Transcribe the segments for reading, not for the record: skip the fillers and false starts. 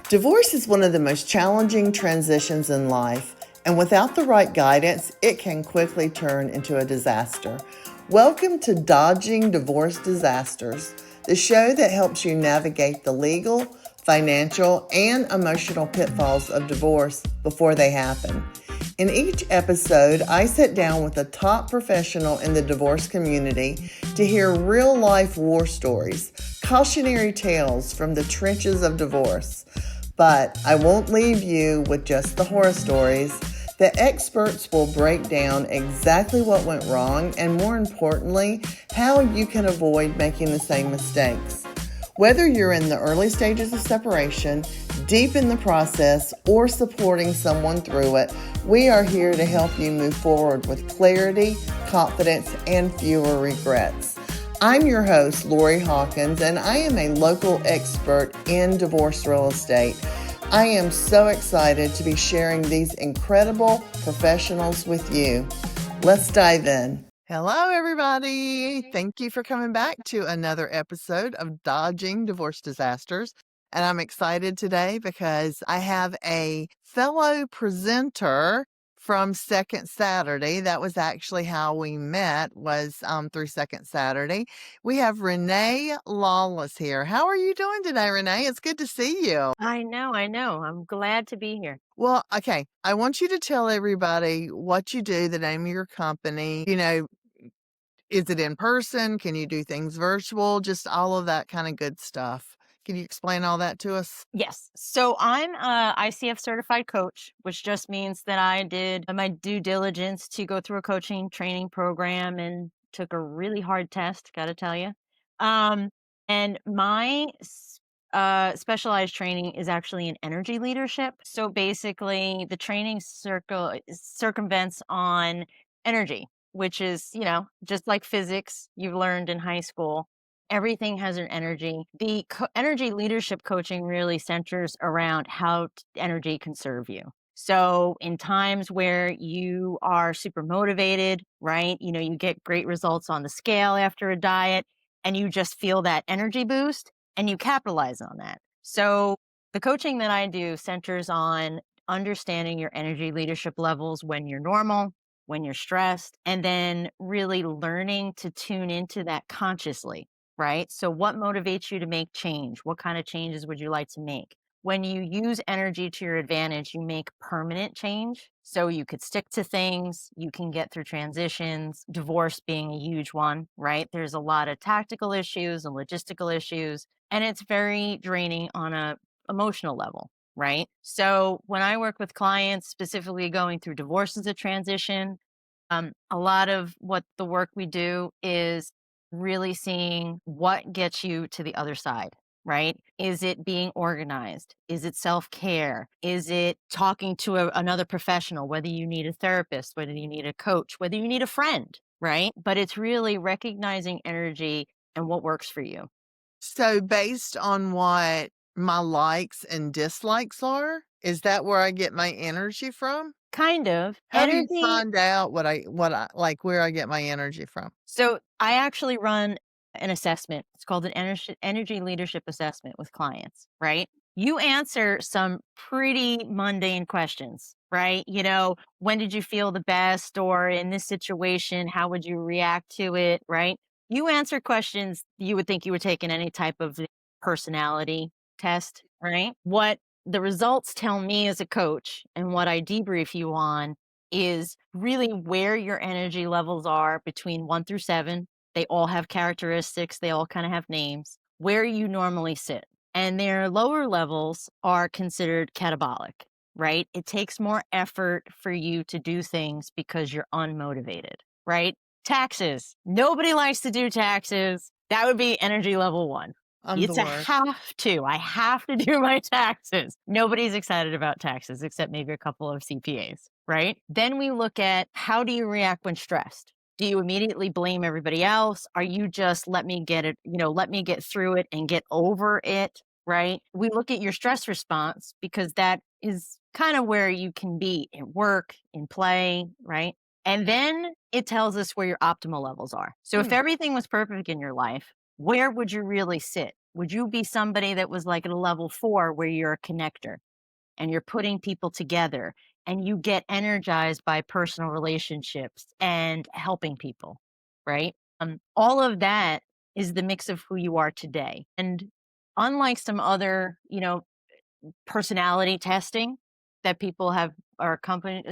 Divorce is one of the most challenging transitions in life, and without the right guidance, it can quickly turn into a disaster. Welcome to Dodging Divorce Disasters, the show that helps you navigate the legal, financial, and emotional pitfalls of divorce before they happen. In each episode, I sit down with a top professional in the divorce community to hear real-life war stories, cautionary tales from the trenches of divorce. But I won't leave you with just the horror stories. The experts will break down exactly what went wrong and, more importantly, how you can avoid making the same mistakes. Whether you're in the early stages of separation, deep in the process, or supporting someone through it, we are here to help you move forward with clarity, confidence, and fewer regrets. I'm your host, Lori Hawkins, and I am a local expert in divorce real estate. I am so excited to be sharing these incredible professionals with you. Let's dive in. Hello, everybody. Thank you for coming back to another episode of Dodging Divorce Disasters. And I'm excited today because I have a fellow presenter from Second Saturday. That was actually how we met, was through Second Saturday. We have Renee Lawless here. How are you doing today, Renee? It's good to see you. I know. I'm glad to be here. Well, okay. I want you to tell everybody what you do, the name of your company. Is it in person? Can you do things virtual? Just all of that kind of good stuff. Can you explain all that to us? Yes. So I'm a ICF certified coach, which just means that I did my due diligence to go through a coaching training program and took a really hard test, got to tell you. Um, and my specialized training is actually in energy leadership. So basically, the training circumvents on energy, which is, just like physics you've learned in high school. Everything has an energy. The energy leadership coaching really centers around how energy can serve you. So, in times where you are super motivated, right? You get great results on the scale after a diet, and you just feel that energy boost and you capitalize on that. So, the coaching that I do centers on understanding your energy leadership levels when you're normal, when you're stressed, and then really learning to tune into that consciously, right? So, what motivates you to make change? What kind of changes would you like to make? When you use energy to your advantage, you make permanent change. So, you could stick to things, you can get through transitions, divorce being a huge one, right? There's a lot of tactical issues and logistical issues, and it's very draining on a emotional level, right? So, when I work with clients specifically going through divorce as a transition, a lot of what the work we do is really seeing what gets you to the other side, right? Is it being organized? Is it self care? Is it talking to another professional, whether you need a therapist, whether you need a coach, whether you need a friend, right? But it's really recognizing energy and what works for you. So, based on what my likes and dislikes are, is that where I get my energy from? Kind of. How do you Energy. find out what I like, where I get my energy from? So I actually run an assessment. It's called an energy leadership assessment with clients, right? You answer some pretty mundane questions, right? When did you feel the best? Or in this situation, how would you react to it, right? You answer questions you would think you were taking any type of personality test, right? What the results tell me as a coach and what I debrief you on is really where your energy levels are between 1 through 7. They all have characteristics, they all kind of have names, where you normally sit. And their lower levels are considered catabolic, right? It takes more effort for you to do things because you're unmotivated, right? Taxes. Nobody likes to do taxes. That would be energy level 1. I'm the It's a worst. have to. I have to do my taxes. Nobody's excited about taxes except maybe a couple of CPAs, right? Then we look at how do you react when stressed? Do you immediately blame everybody else? Are you just let me get it, let me get through it and get over it, right? We look at your stress response because that is kind of where you can be in work, in play, right? And then it tells us where your optimal levels are. So if everything was perfect in your life, where would you really sit? Would you be somebody that was like at a level 4 where you're a connector and you're putting people together and you get energized by personal relationships and helping people, right? All of that is the mix of who you are today. And unlike some other, personality testing that people have are company,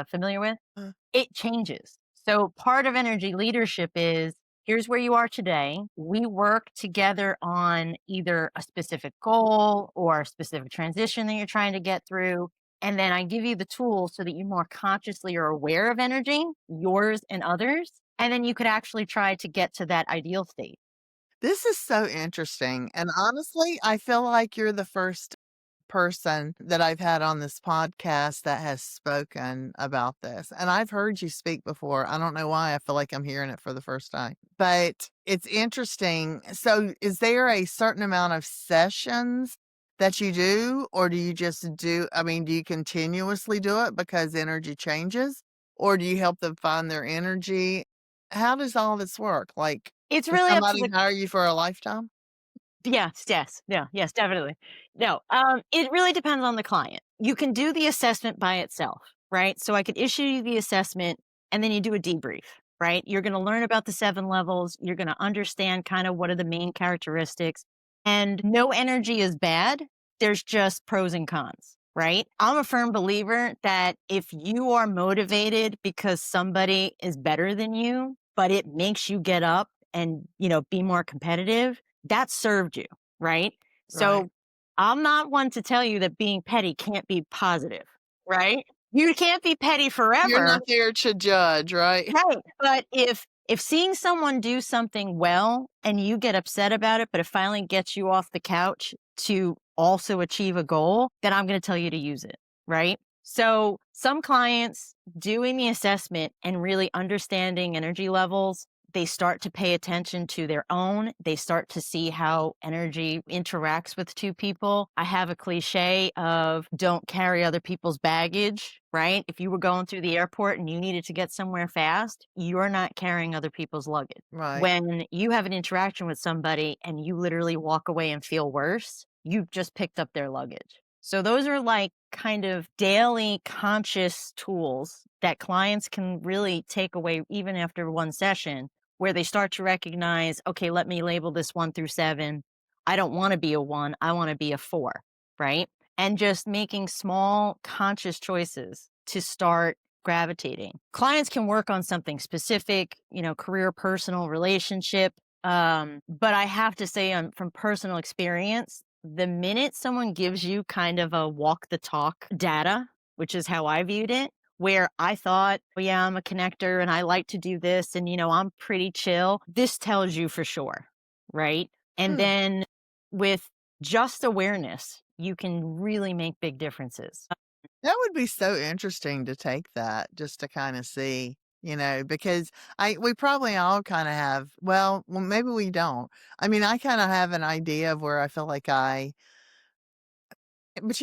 familiar with, Uh, it changes. So part of energy leadership is here's where you are today. We work together on either a specific goal or a specific transition that you're trying to get through. And then I give you the tools so that you more consciously are aware of energy, yours and others. And then you could actually try to get to that ideal state. This is so interesting. And honestly, I feel like you're the first person that I've had on this podcast that has spoken about this. And I've heard you speak before. I don't know why. I feel like I'm hearing it for the first time. But it's interesting. So, is there a certain amount of sessions that you do, or do you just do, I mean, do you continuously do it because energy changes, or do you help them find their energy? How does all this work? Like, It's does really up to somebody the hire you for a lifetime? Yes, yes, yeah, yes, definitely. No, it really depends on the client. You can do the assessment by itself, right? So I could issue you the assessment and then you do a debrief, right? You're going to learn about the 7 levels. You're going to understand kind of what are the main characteristics. And no energy is bad. There's just pros and cons, right? I'm a firm believer that if you are motivated because somebody is better than you, but it makes you get up and, be more competitive, that served you, right? Right. So I'm not one to tell you that being petty can't be positive, right? You can't be petty You're forever, not there to judge, right? right? But if seeing someone do something well and you get upset about it, but it finally gets you off the couch to also achieve a goal, then I'm going to tell you to use it, right? So some clients doing the assessment and really understanding energy levels, they start to pay attention to their own. They start to see how energy interacts with 2 people. I have a cliche of don't carry other people's baggage, right? If you were going through the airport and you needed to get somewhere fast, you're not carrying other people's luggage. Right. When you have an interaction with somebody and you literally walk away and feel worse, you've just picked up their luggage. So those are like kind of daily conscious tools that clients can really take away even after one session where they start to recognize, okay, let me label this 1 through 7. I don't want to be a 1, I want to be a 4, right? And just making small conscious choices to start gravitating. Clients can work on something specific, career, personal, relationship. But I have to say, from personal experience, the minute someone gives you kind of a walk the talk data, which is how I viewed it, where I thought, oh, yeah, I'm a connector and I like to do this and, I'm pretty chill. This tells you for sure, right? And Hmm. then with just awareness, you can really make big differences. That would be so interesting to take that just to kinda see, because I we probably all kinda have well, maybe we don't. I mean, I kinda have an idea of where I feel like but,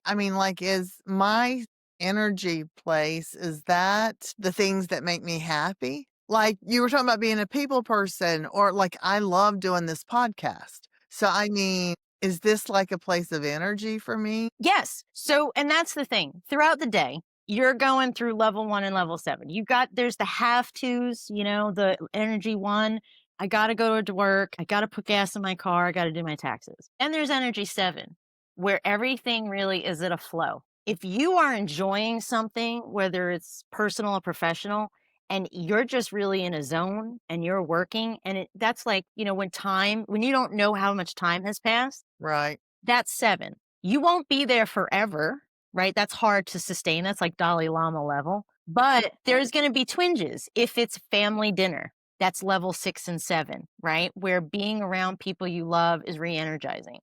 I mean, like, is my energy place, is that the things that make me happy? Like, you were talking about being a people person or, like, I love doing this podcast. So, I mean, is this like a place of energy for me? Yes. So, and that's the thing. Throughout the day, you're going through level 1 and level 7. There's the have tos, the energy 1. I got to go to work. I got to put gas in my car. I got to do my taxes. And there's energy 7, where everything really is at a flow. If you are enjoying something, whether it's personal or professional, and you're just really in a zone and you're working, and that's like, when you don't know how much time has passed, Right. that's 7. You won't be there forever, right? That's hard to sustain. That's like Dalai Lama level. But there's going to be twinges if it's family dinner. That's level 6 and 7, right? Where being around people you love is re energizing.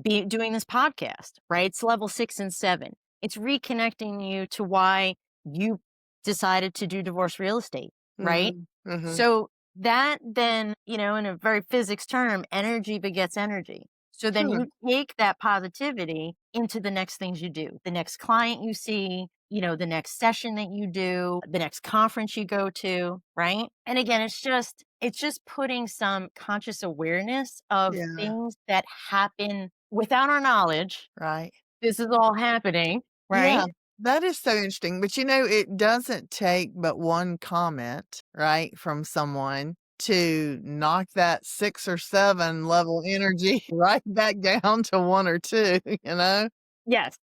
Doing this podcast, right? It's level 6 and 7. It's reconnecting you to why you decided to do divorce real estate, right? Mhm. Mhm. So that then, in a very physics term, energy begets energy. So then Hmm. you take that positivity into the next things you do, the next client you see, the next session that you do, the next conference you go to, right? And again, it's just It's just putting some conscious awareness of Yeah. things that happen without our knowledge. Right. This is all happening, Yeah, right? that is so interesting, but, it doesn't take but one comment, right, from someone to knock that 6 or 7 level energy right back down to 1 or 2, you know? Yes.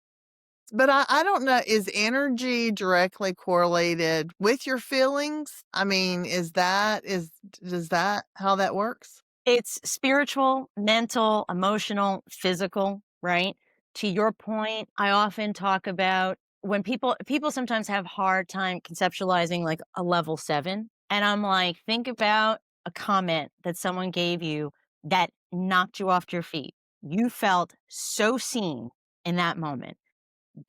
But I don't know, is energy directly correlated with your feelings? I mean, does that how that works? It's spiritual, mental, emotional, physical, right? To your point, I often talk about when people sometimes have hard time conceptualizing like a level 7, and I'm like, think about a comment that someone gave you that knocked you off your feet. You felt so seen in that moment.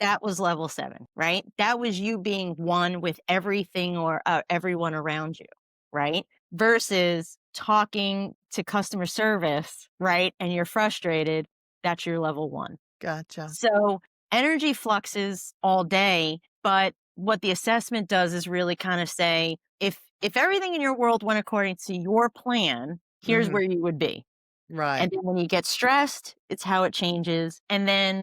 That was level 7, right? That was you being one with everything or everyone around you, right? Versus talking to customer service, right? And you're frustrated, that's your level 1. Gotcha. So energy fluxes all day, but what the assessment does is really kind of say if everything in your world went according to your plan, here's Mhm. where you would be. And Right. then when you get stressed, it's how it changes. And then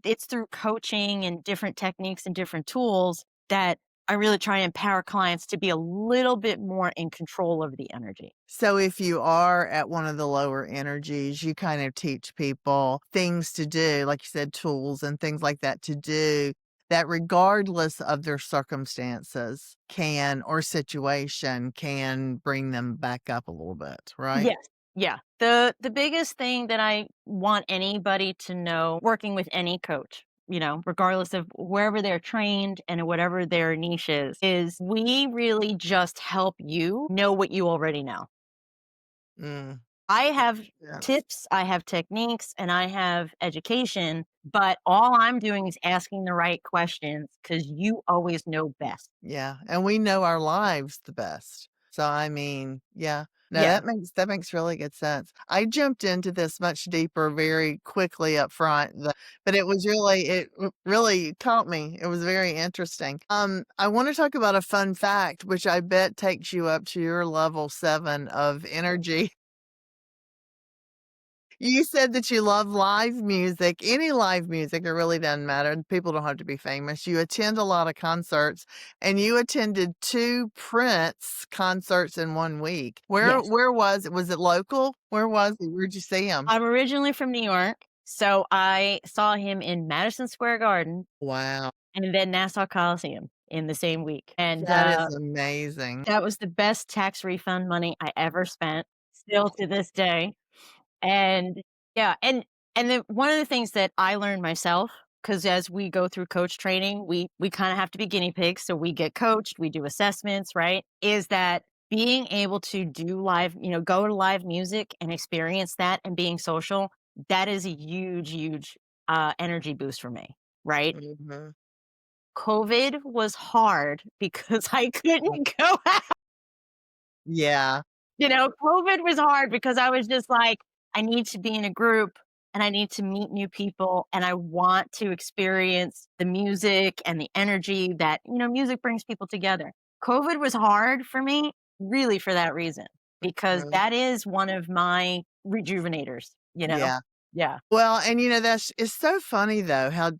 it's through coaching and different techniques and different tools that I really try and empower clients to be a little bit more in control of the energy. So if you are at one of the lower energies, you kind of teach people things to do, like you said, tools and things like that to do that regardless of their circumstances can or situation can bring them back up a little bit, right? Yes. Yeah. The biggest thing that I want anybody to know working with any coach, regardless of wherever they're trained and whatever their niche is we really just help you know what you already know. Mm, I have yes. tips, I have techniques, and I have education, but all I'm doing is asking the right questions because you always know best. Yeah, and we know our lives the best. So, I mean, yeah. No, Yeah. that makes really good sense. I jumped into this much deeper very quickly up front, but it really taught me. It was very interesting. I wanna talk about a fun fact, which I bet takes you up to your level 7 of energy. You said that you love live music, any live music, it really doesn't matter. People don't have to be famous. You attend a lot of concerts, and you attended 2 Prince concerts in 1 week. Yes. Where was it? Was it local? Where was it? Where'd you see him? I'm originally from New York, so I saw him in Madison Square Garden Wow, and then Nassau Coliseum in the same week. And that is amazing. that was the best tax refund money I ever spent, still to this day. And yeah, and then one of the things that I learned myself, because as we go through coach training, we kind of have to be guinea pigs. So we get coached, we do assessments, right? Is that being able to do live, go to live music and experience that and being social, that is a huge, huge energy boost for me, right? Mhm. COVID was hard because I couldn't go. Yeah. COVID was hard because I was just like, I need to be in a group and I need to meet new people and I want to experience the music and the energy that, music brings people together. COVID was hard for me, really for that reason, because Mhm. that is one of my rejuvenators. Yeah. Yeah. Well, and that's it's so funny though how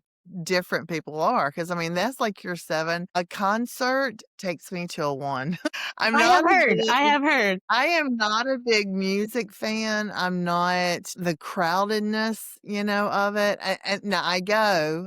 different people are. Because I mean, that's like your 7. A concert takes me to a 1. I'm I have not a heard. I big have heard. I am not a big music fan. I'm not the crowdedness, of it. And now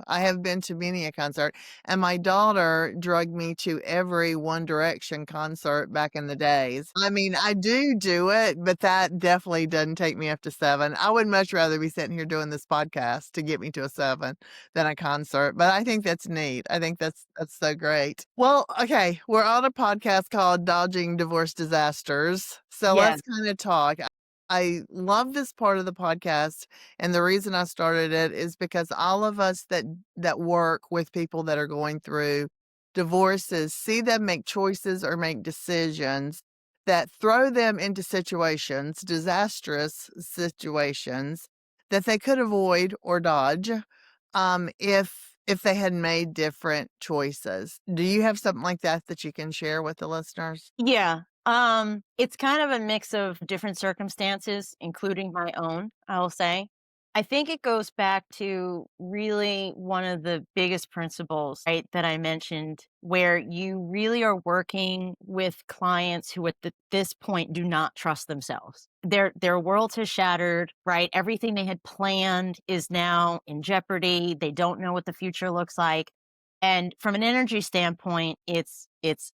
I have been to many a concert, and my daughter drugged me to every One Direction concert back in the days. I mean, I do it, but that definitely doesn't take me up to 7. I would much rather be sitting here doing this podcast to get me to a 7 than a concert, but I think that's neat. I think that's so great. Well, okay, we're on a podcast called Dodging Divorce Disasters. So let's Yes. kind of talk. I love this part of the podcast, and the reason I started it is because all of us that work with people that are going through divorces see them make choices or make decisions that throw them into situations, disastrous situations that they could avoid or dodge if they had made different choices. Do you have something like that that you can share with the listeners? Yeah. It's kind of a mix of different circumstances, including my own, I'll say. I think it goes back to really one of the biggest principles, right, that I mentioned, where you really are working with clients who this point do not trust themselves. Their world has shattered, right? Everything they had planned is now in jeopardy. They don't know what the future looks like. And from an energy standpoint, it's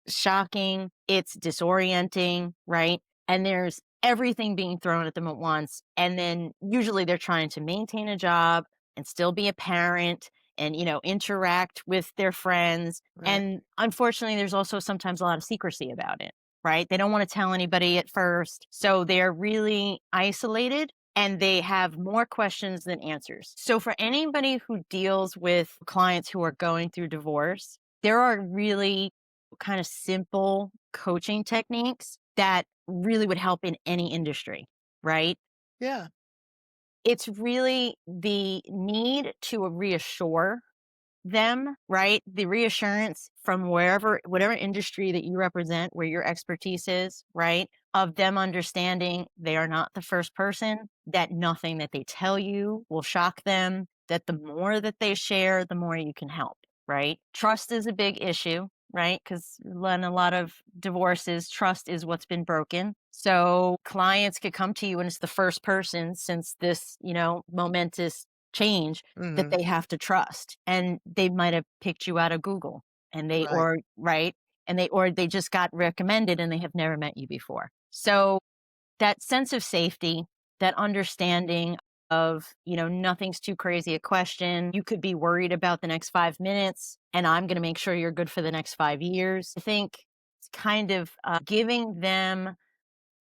shocking, it's disorienting, right? And there's everything being thrown at them at once. And then usually they're trying to maintain a job and still be a parent and, interact with their friends. Right. And unfortunately, there's also sometimes a lot of secrecy about it, right? They don't want to tell anybody at first. So they're really isolated and they have more questions than answers. So for anybody who deals with clients who are going through divorce, there are really kind of simple coaching techniques that really would help in any industry, right? Yeah. It's really the need to reassure them, right? The reassurance from whatever industry that you represent, where your expertise is, right? Of them understanding they are not the first person, that nothing that they tell you will shock them, that the more that they share, the more you can help, right? Trust is a big issue, right? Because in a lot of divorces, trust is what's been broken. So clients could come to you and it's the first person since this, momentous change that Hmm. they have to trust, and they might have picked you out of Google, and they Right. or right, or they just got recommended and they have never met you before. So that sense of safety, that understanding of, nothing's too crazy a question. You could be worried about the next 5 minutes, and I'm going to make sure you're good for the next 5 years. I think it's kind of giving them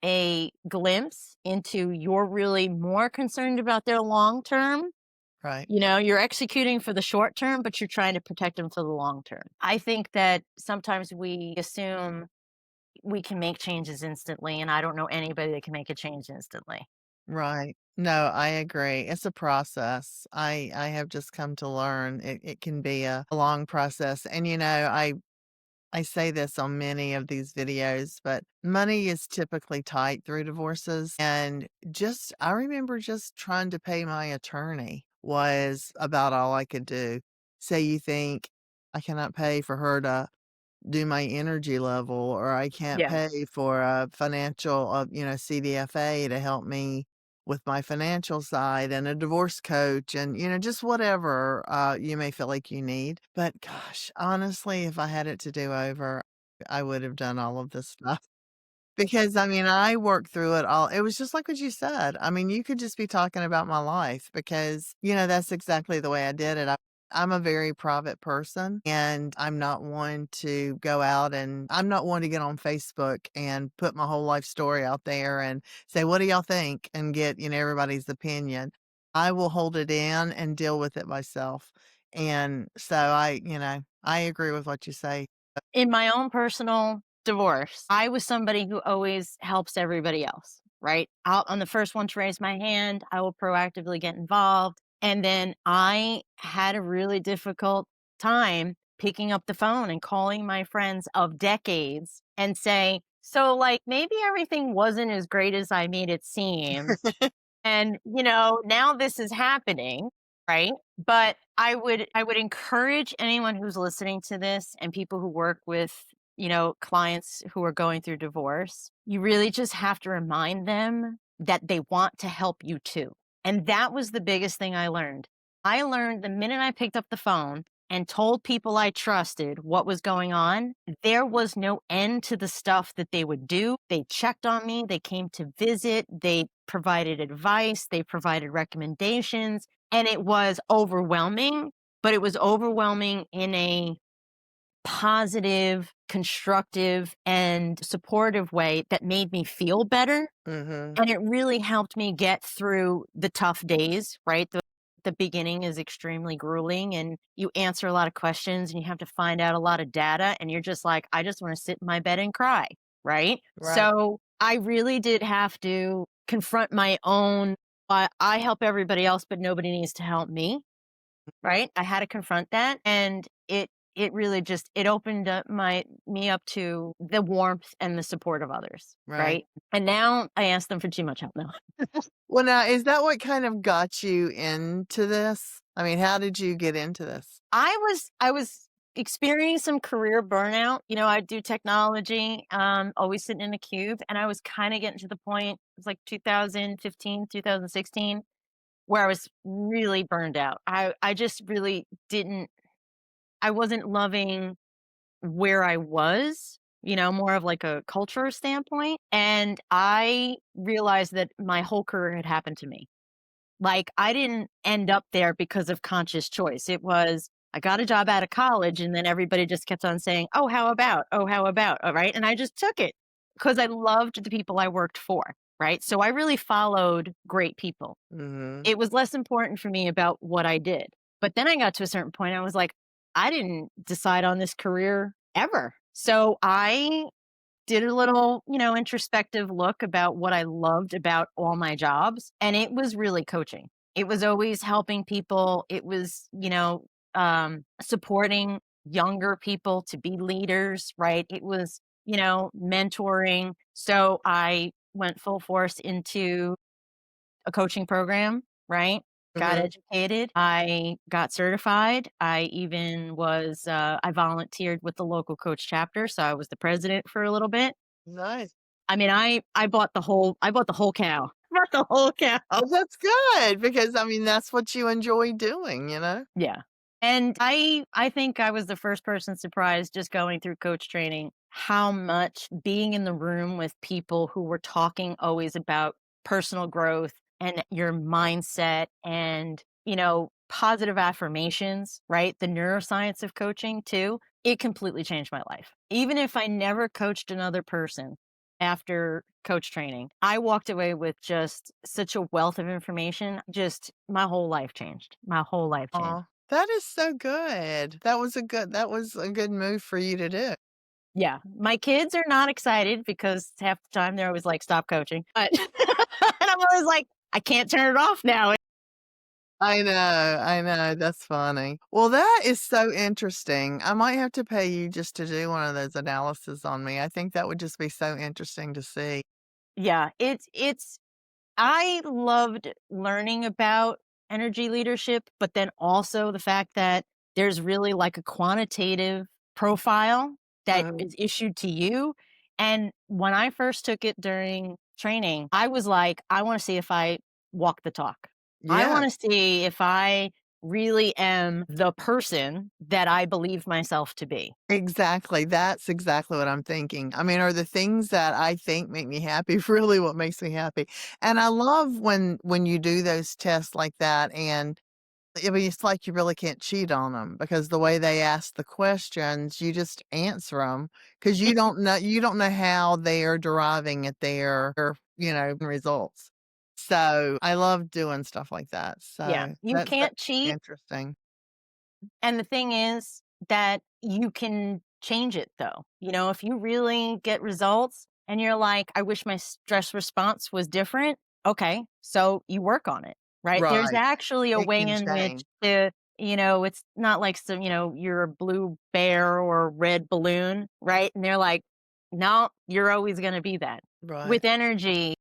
a glimpse into you're really more concerned about their long term. Right. You're executing for the short term, but you're trying to protect them for the long term. I think that sometimes we assume we can make changes instantly, and I don't know anybody that can make a change instantly. Right. No, I agree. It's a process. I have just come to learn it can be a long process. And I say this on many of these videos, but money is typically tight through divorces. And just, I remember just trying to pay my attorney was about all I could do. Say you think I cannot pay for her to do my energy level, or I can't Yeah. pay for a financial, CDFA to help me with my financial side and a divorce coach and, just whatever you may feel like you need. But gosh, honestly, if I had it to do over, I would have done all of this stuff. Because, I mean, I worked through it all. It was just like what you said. I mean, you could just be talking about my life because, that's exactly the way I did it. I'm a very private person and I'm not one to go out and I'm not one to get on Facebook and put my whole life story out there and say, what do y'all think? And get, everybody's opinion. I will hold it in and deal with it myself. And so I agree with what you say. In my own personal divorce, I was somebody who always helps everybody else, right? I'm the first one to raise my hand. I will proactively get involved. And then I had a really difficult time picking up the phone and calling my friends of decades and say, so, like, maybe everything wasn't as great as I made it seem. And, now this is happening, right? But I would encourage anyone who's listening to this and people who work with, clients who are going through divorce, you really just have to remind them that they want to help you too. And that was the biggest thing I learned. I learned the minute I picked up the phone and told people I trusted what was going on, there was no end to the stuff that they would do. They checked on me, they came to visit, they provided advice, they provided recommendations, and it was overwhelming, but it was overwhelming in a positive, constructive, and supportive way that made me feel better. Hmm. And it really helped me get through the tough days, right? The beginning is extremely grueling and you answer a lot of questions and you have to find out a lot of data and you're just like, I just want to sit in my bed and cry, right? Right. So I really did have to confront my own, I help everybody else, but nobody needs to help me, right? I had to confront that and it really just it opened up me up to the warmth and the support of others, Right. right? And now I ask them for too much help now. Well, now, is that what kind of got you into this? I mean, how did you get into this? I was experiencing some career burnout. I do technology, always sitting in a cube, and I was kind of getting to the point, it was like 2015, 2016, where I was really burned out. I just really didn't I wasn't loving where I was, more of like a culture standpoint. And I realized that my whole career had happened to me. Like, I didn't end up there because of conscious choice. It was, I got a job out of college, and then everybody just kept on saying, "Oh, how about? Oh, how about?" All right. And I just took it because I loved the people I worked for. Right. So I really followed great people. Mhm. It was less important for me about what I did. But then I got to a certain point, I was like, I didn't decide on this career ever. So I did a little, introspective look about what I loved about all my jobs. And it was really coaching. It was always helping people. It was, supporting younger people to be leaders, right? It was, mentoring. So I went full force into a coaching program, right? Got Mhm. educated. I got certified. I volunteered with the local coach chapter. So I was the president for a little bit. Nice. I mean, I bought the whole cow. Bought the whole cow. Well, that's good because, I mean, that's what you enjoy doing, you know? Yeah. And I think I was the first person surprised just going through coach training how much being in the room with people who were talking always about personal growth and your mindset and, positive affirmations, right? The neuroscience of coaching too. It completely changed my life. Even if I never coached another person after coach training, I walked away with just such a wealth of information. Just my whole life changed. My whole life changed. Aw, that is so good. That was a good move for you to do. Yeah. My kids are not excited because half the time they're always like, stop coaching. But and I'm always like, I can't turn it off now. I know, that's funny. Well, that is so interesting. I might have to pay you just to do one of those analysis on me. I think that would just be so interesting to see. Yeah. It's I loved learning about energy leadership, but then also the fact that there's really like a quantitative profile that Mhm. is issued to you. And when I first took it during training, I was like, I want to see if I walk the talk. I Yeah. want to see if I really am the person that I believe myself to be. Exactly, that's exactly what I'm thinking. I mean, are the things that I think make me happy really what makes me happy? And I love when you do those tests like that, and I mean, it's like you really can't cheat on them because the way they ask the questions, you just answer them because you don't know how they are deriving at their results. So, I love doing stuff like that. Yeah. So, You that's can't cheat. interesting. And the thing is that you can change it though. If you really get results and you're like, I wish my stress response was different. Okay. So you work on it, right? There's Right. actually a It way can in which change. it's not like some, you're a blue bear or a red balloon, right? And they're like, no, you're always going to be that. Right. With energy,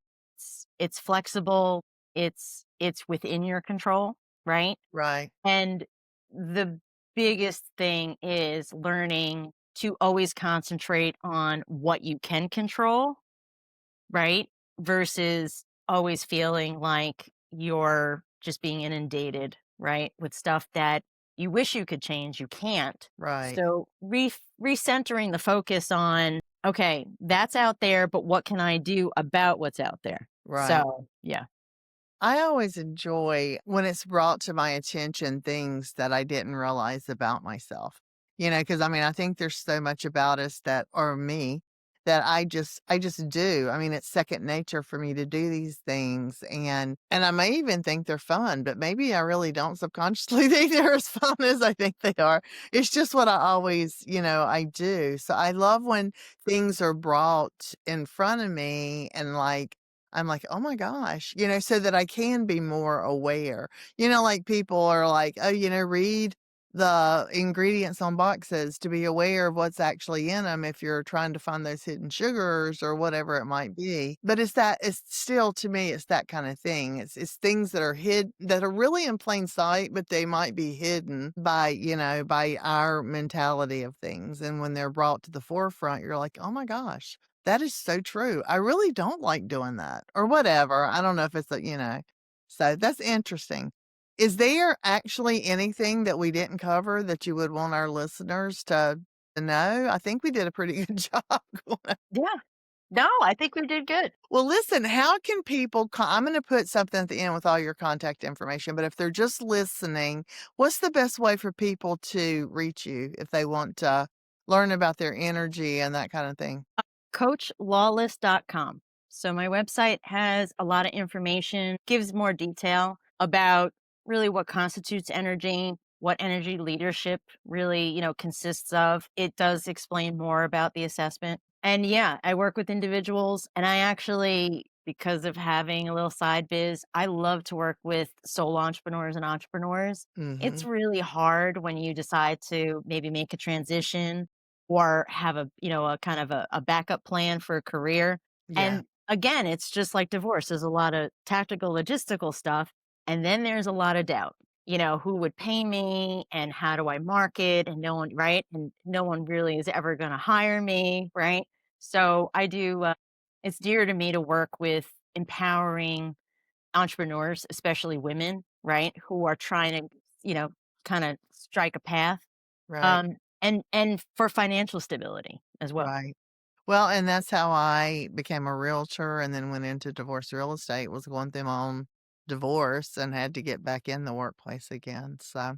it's flexible. It's within your control, right? Right. And the biggest thing is learning to always concentrate on what you can control, right? Versus always feeling like you're just being inundated, right? With stuff that you wish you could change, you can't. Right. So recentering the focus on, okay, that's out there, but what can I do about what's out there? Right. So, yeah. I always enjoy when it's brought to my attention things that I didn't realize about myself. Because I mean, I think there's so much about us that or me that I just do. I mean, it's second nature for me to do these things and I may even think they're fun, but maybe I really don't subconsciously think they're as fun as I think they are. It's just what I always I do. So I love when things are brought in front of me and I'm like, "Oh my gosh," so that I can be more aware. Like people are like, "Oh, read the ingredients on boxes to be aware of what's actually in them if you're trying to find those hidden sugars or whatever it might be. But it's still, to me, it's that kind of thing. It's things that are hid that are really in plain sight, but they might be hidden by, by our mentality of things. And when they're brought to the forefront, you're like, oh my gosh, that is so true. I really don't like doing that or whatever. I don't know if it's so that's interesting. Is there actually anything that we didn't cover that you would want our listeners to know? I think we did a pretty good job. Yeah. No, I think we did good. Well, listen, how can people I'm gonna put something at the end with all your contact information, but if they're just listening, what's the best way for people to reach you if they want to learn about their energy and that kind of thing? CoachLawless.com. So my website has a lot of information, gives more detail about really what constitutes energy, what energy leadership really, consists of. It does explain more about the assessment. And yeah, I work with individuals and I actually, because of having a little side biz, I love to work with solo entrepreneurs and entrepreneurs. It's Mhm. really hard when you decide to maybe make a transition or have a kind of a backup plan for a career. Yeah, And again, it's just like divorce. There's a lot of tactical, logistical stuff. And then there's a lot of doubt. Who would pay me and how do I market? And no one, right? And no one really is ever going to hire me, right? So I do, it's dear to me to work with empowering entrepreneurs, especially women, right? Who are trying to, you know, kind of strike a path right, and for financial stability as well. right. Well, and that's how I became a realtor and then went into divorce real estate, was going through my own divorce and had to get back in the workplace again. So,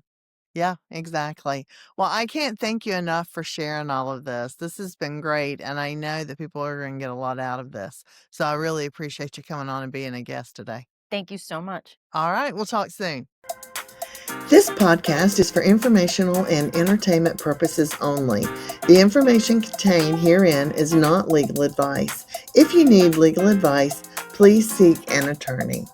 yeah, exactly. Well, I can't thank you enough for sharing all of this. This has been great. And I know that people are going to get a lot out of this. So I really appreciate you coming on and being a guest today. Thank you so much. All right. We'll talk soon. This podcast is for informational and entertainment purposes only. The information contained herein is not legal advice. If you need legal advice, please seek an attorney.